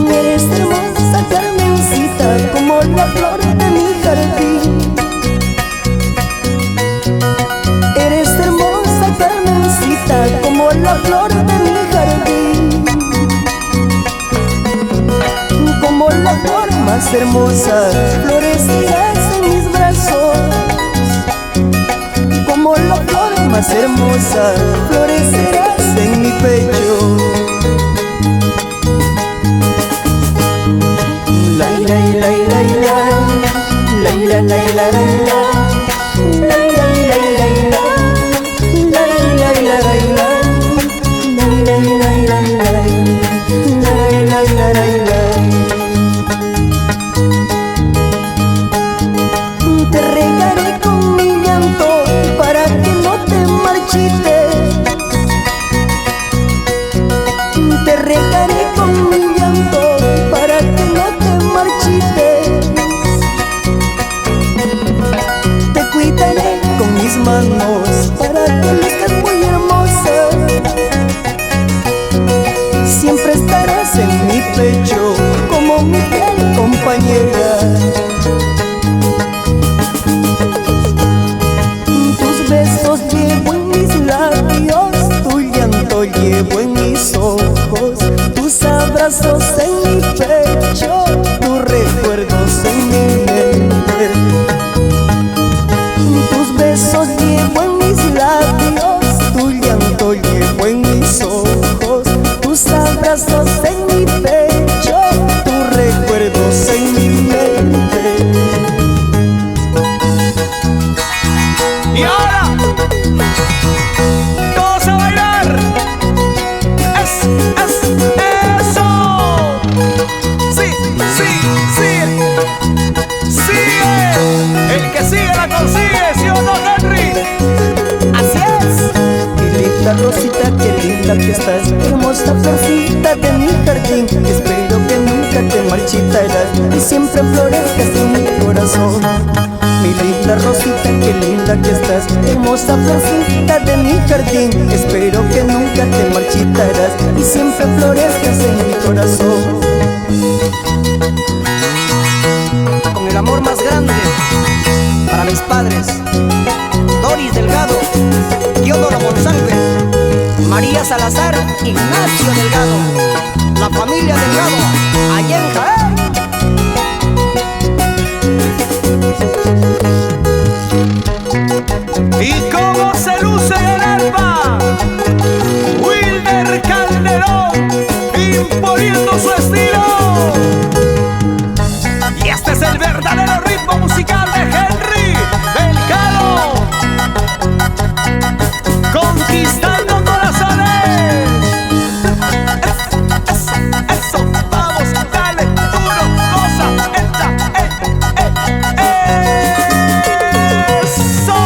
Eres hermosa, Carmencita, como la flor de mi jardín. Eres hermosa, Carmencita, como la flor de mi jardín. Como la flor más hermosa, florecerás en mis brazos. Como la flor más hermosa, florecerás en mi pecho. La la la la la, la la la la la, la la la la la, la la la la la, la la la la. Te regaré con mi llanto para que no te marchites. Te regaré con mi llanto para que no te marchites. Te cuidaré con mis manos para que luzcas muy hermosa. Siempre estarás en mi pecho como mi fiel compañera. Tus besos llevo en mis labios, tu llanto llevo en mis ojos, tus abrazos en mi pecho, tus recuerdos en mi mente. Tus besos llevo en mis labios, tu llanto llevo en mis ojos, tus abrazos en mi pecho, tus recuerdos en mi mente. Y ahora todos a bailar. Eso. Sí, sigue. El que sigue la consigue, ¿sí o no, Henry? Así es. Qué linda Rosita, qué linda que estás, hermosa florcita de mi jardín. Espero que nunca te marchitarás y siempre florezcas en mi corazón. Mi linda Rosita, qué linda que estás, hermosa florcita de mi jardín. Espero que nunca te marchitarás y siempre florezcas en mi corazón. Con el amor más grande para mis padres, Doris Delgado, Teodoro Monsalve, María Salazar, Ignacio Delgado, la familia Delgado, allá en Jaén. ¿Y cómo se luce el arpa? Wilmer Calderón, imponiendo su estilo. Y este es el verdadero ritmo musical de Henry Delgado, conquistando corazones. Eso, vamos, dale, duro, cosa, entra, eso.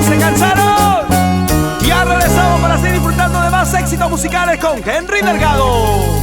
¿Se cansaron? Ya regresamos para seguir disfrutando de más éxitos musicales con Henry Delgado.